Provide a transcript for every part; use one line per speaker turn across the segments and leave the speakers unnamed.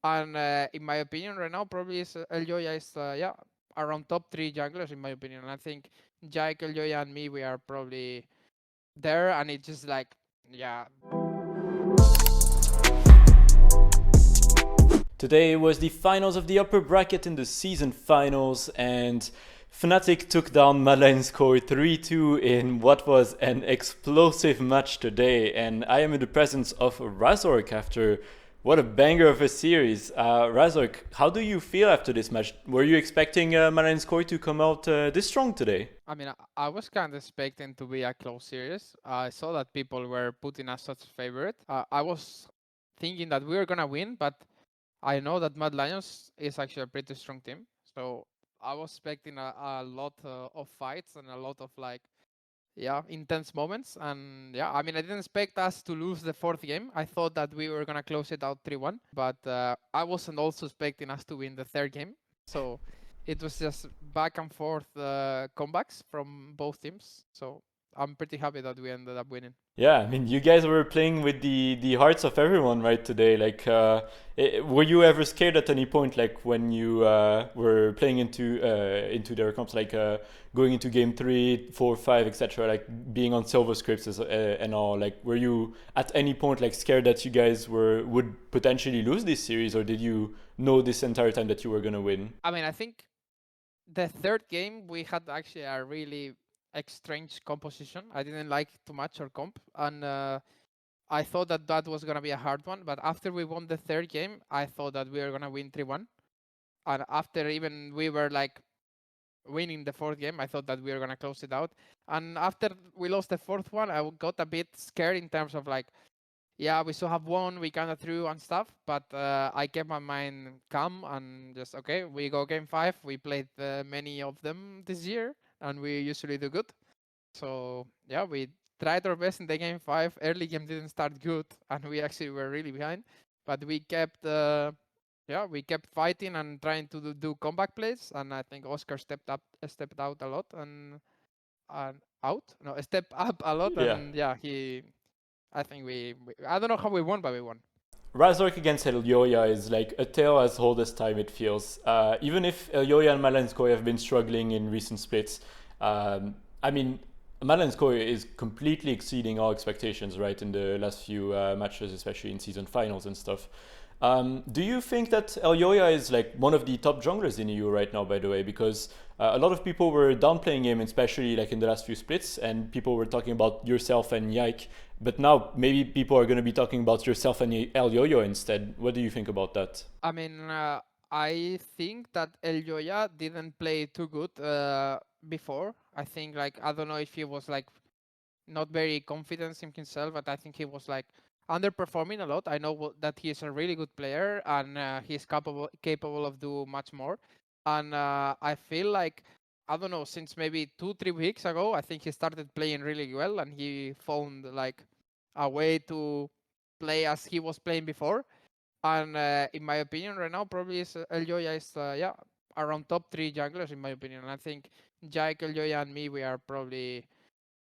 And in my opinion, right now, probably is Elyoya is around top 3 junglers in my opinion. And I think Yike, Elyoya, and me, we are probably there, and it's just like, yeah.
Today was the finals of the upper bracket in the season finals, and Fnatic took down Madeline's Core 3-2 in what was an explosive match today. And I am in the presence of Razork after what a banger of a series. Razork, how do you feel after this match? Were you expecting Madeline's Core to come out this strong today?
I mean, I was kind of expecting to be a close series. I saw that people were putting us such a favorite. I was thinking that we were gonna win, but I know that Mad Lions is actually a pretty strong team. So I was expecting a lot of fights and a lot of like, yeah, intense moments. And yeah, I mean, I didn't expect us to lose the fourth game. I thought that we were gonna close it out 3-1, but I wasn't also expecting us to win the third game. So it was just back and forth comebacks from both teams. So I'm pretty happy that we ended up winning.
Yeah, I mean, you guys were playing with the hearts of everyone, right, today. Like, were you ever scared at any point, like when you were playing into their comps, like going into game 3, 4, 5, etc., like being on silver scripts and all? Like, were you at any point like scared that you guys would potentially lose this series, or did you know this entire time that you were gonna win?
I mean, I think the third game we had actually a really strange composition. I didn't like too much our comp, and I thought that that was gonna be a hard one. But after we won the third game, I thought that we were gonna win 3-1. And after even we were like winning the fourth game, I thought that we were gonna close it out. And after we lost the fourth one, I got a bit scared in terms of like, yeah, we still have won, we kind of threw and stuff, but I kept my mind calm and just, okay, we go game 5. We played many of them this year, and we usually do good. So yeah, we tried our best in the game 5. Early game didn't start good, and we actually were really behind, but we kept, we kept fighting and trying to do comeback plays, and I think Oscar stepped out a lot, and out, no, stepped up a lot,
Yeah.
and yeah, I think I don't know how we won, but we won.
Razork against Elyoya is like a tale as old as time, it feels. Even if Elyoya and Malenskoy have been struggling in recent splits, I mean, Malenskoy is completely exceeding all expectations, right, in the last few matches, especially in season finals and stuff. Do you think that Elyoya is like one of the top junglers in EU right now, by the way? Because a lot of people were downplaying him, especially like in the last few splits, and people were talking about yourself and Yike. But now maybe people are going to be talking about yourself and Elyoya instead. What do you think about that?
I mean, I think that Elyoya didn't play too good before. I think, like, I don't know if he was like not very confident in himself, but I think he was like underperforming a lot. I know that he is a really good player, and he's capable of do much more. And I feel like, I don't know, since maybe 2-3 weeks ago, I think he started playing really well, and he found like a way to play as he was playing before. And in my opinion, right now, probably is Elyoya is around top 3 junglers in my opinion. And I think Jake, Elyoya, and me, we are probably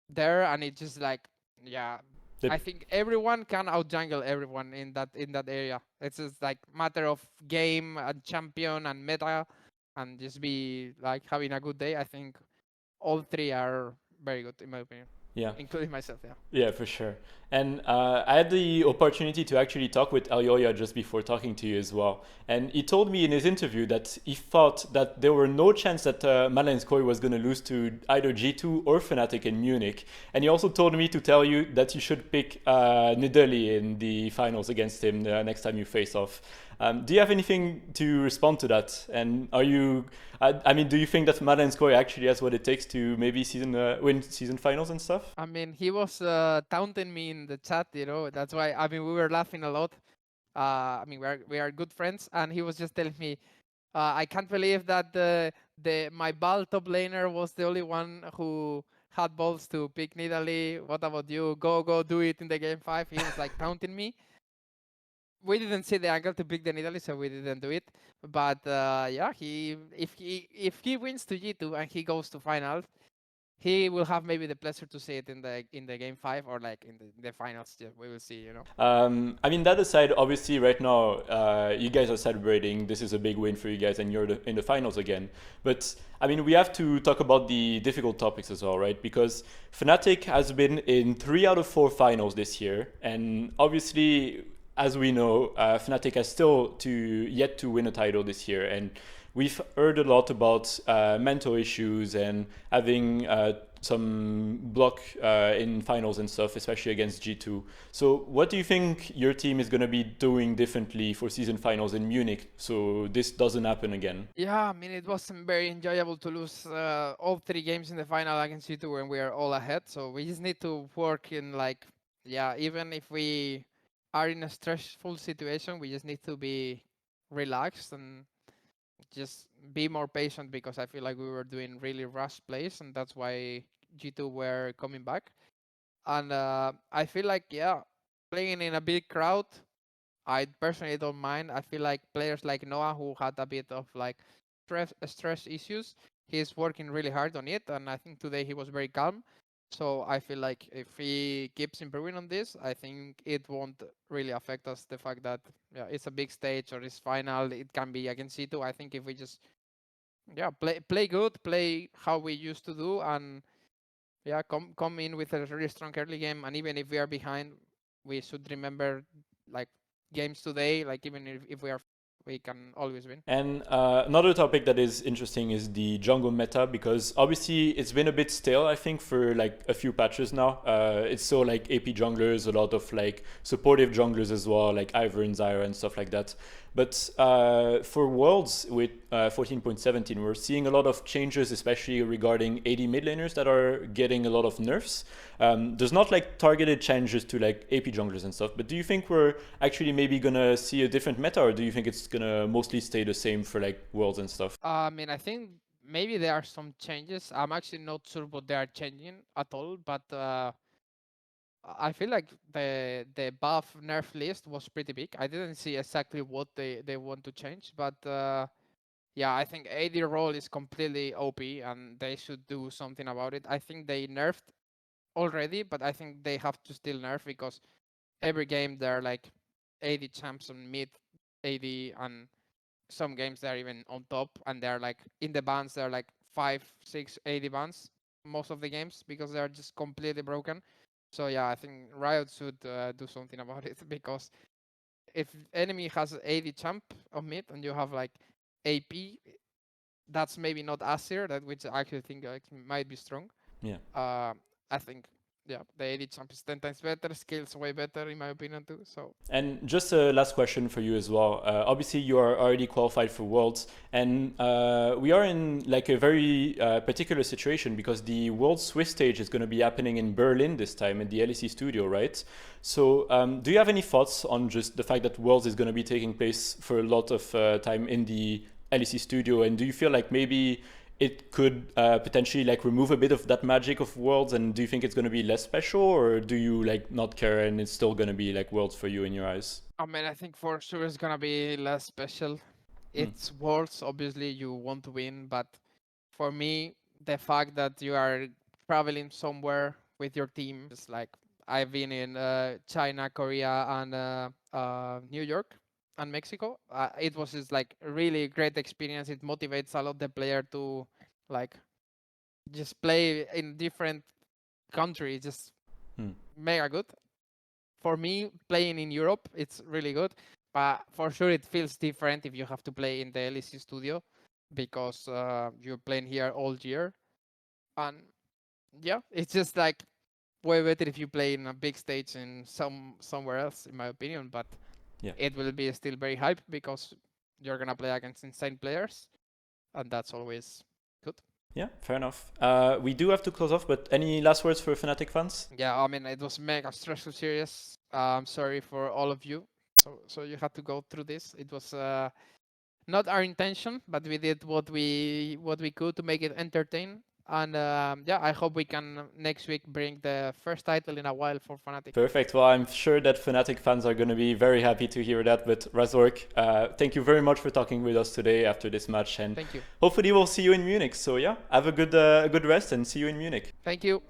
there, and it's just like, yeah,
The
I think everyone can out jungle everyone in that area. It's just like matter of game and champion and meta, and just be like having a good day. I think all three are very good in my opinion,
Yeah.
including myself. Yeah.
Yeah, for sure. And I had the opportunity to actually talk with Elyoya just before talking to you as well. And he told me in his interview that he thought that there were no chance that Malenskoy was going to lose to either G2 or Fnatic in Munich. And he also told me to tell you that you should pick Nidalee in the finals against him next time you face off. Do you have anything to respond to that? And are you, I mean, do you think that Malenskoy actually has what it takes to maybe win season finals and stuff?
I mean, he was taunting me in the chat, you know. That's why, I mean, we were laughing a lot. I mean, we are good friends, and he was just telling me, I can't believe that my ball top laner was the only one who had balls to pick Nidalee. What about you? Go do it in the game 5. He was like taunting me. We didn't see the angle to pick the Nidalee, so we didn't do it. But yeah, if he wins to G2 and he goes to finals, he will have maybe the pleasure to see it in the game 5 or like in the finals. Yeah, we will see.
I mean, that aside, obviously, right now, you guys are celebrating. This is a big win for you guys, and you're in the finals again. But I mean, we have to talk about the difficult topics as well, right? Because Fnatic has been in 3 out of 4 finals this year, and obviously, as we know, Fnatic has still yet to win a title this year, and we've heard a lot about mental issues and having some block in finals and stuff, especially against G2. So what do you think your team is going to be doing differently for season finals in Munich so this doesn't happen again?
Yeah, I mean, it wasn't very enjoyable to lose all 3 games in the final against you two when we are all ahead. So we just need to work in like, yeah, even if we are in a stressful situation, we just need to be relaxed and just be more patient because I feel like we were doing really rush plays and that's why G2 were coming back. And I feel like, yeah, playing in a big crowd, I personally don't mind. I feel like players like Noah, who had a bit of like stress issues, he's working really hard on it, and I think today he was very calm. So I feel like if he keeps improving on this, I think it won't really affect us. The fact that yeah, it's a big stage or it's final, it can be against C2. I think if we just play good, play how we used to do, and yeah, come in with a really strong early game, and even if we are behind, we should remember like games today. Like even if we are, we can always win.
And another topic that is interesting is the jungle meta, because obviously it's been a bit stale, I think, for like a few patches now. It's so like AP junglers, a lot of like supportive junglers as well, like Ivor and Zyra and stuff like that. But for Worlds with 14.17, we're seeing a lot of changes, especially regarding AD mid laners that are getting a lot of nerfs. There's not like targeted changes to like AP junglers and stuff, but do you think we're actually maybe gonna see a different meta, or do you think it's gonna mostly stay the same for like Worlds and stuff?
I mean, I think maybe there are some changes. I'm actually not sure what they are changing at all, but I feel like the buff nerf list was pretty big. I didn't see exactly what they want to change, but yeah, I think AD role is completely OP and they should do something about it. I think they nerfed already, but I think they have to still nerf because every game they're like 80 champs on mid AD, and some games they're even on top and they're like in the bans, they're like 5 6 80 bans most of the games because they're just completely broken. So yeah, I think Riot should do something about it because if enemy has 80 champ on mid and you have like AP, that's maybe not Asir, that which I actually think like, might be strong.
Yeah.
I think the 80 champ is 10 times better, skills way better in my opinion too. So
And just a last question for you as well. Obviously, you are already qualified for Worlds, and we are in like a very particular situation because the World Swiss stage is going to be happening in Berlin this time in the LEC studio, right? So, do you have any thoughts on just the fact that Worlds is going to be taking place for a lot of time in the LEC studio, and do you feel like maybe it could potentially like remove a bit of that magic of Worlds, and do you think it's going to be less special, or do you like not care and it's still going to be like Worlds for you in your eyes?
I mean, I think for sure it's gonna be less special. It's Worlds, obviously you want to win, but for me, the fact that you are traveling somewhere with your team is like I've been in China, Korea, and New York and Mexico. It was just like a really great experience. It motivates a lot the player to like just play in different countries, just mega good. For me, playing in Europe, it's really good, but for sure it feels different if you have to play in the LEC studio because you're playing here all year. And yeah, it's just like way better if you play in a big stage in somewhere else, in my opinion. But
Yeah.
it will be still very hype because you're gonna play against insane players, and that's always good.
Yeah, fair enough. We do have to close off, but any last words for Fnatic fans?
Yeah, I mean it was mega stressful series. I'm sorry for all of you. So you had to go through this. It was not our intention, but we did what we could to make it entertain. And yeah, I hope we can next week bring the first title in a while for Fnatic.
Perfect. Well, I'm sure that Fnatic fans are going to be very happy to hear that. But Razork, thank you very much for talking with us today after this match, and
Thank you.
hopefully we'll see you in Munich. So yeah, have a good rest and see you in Munich.
Thank you. Bye.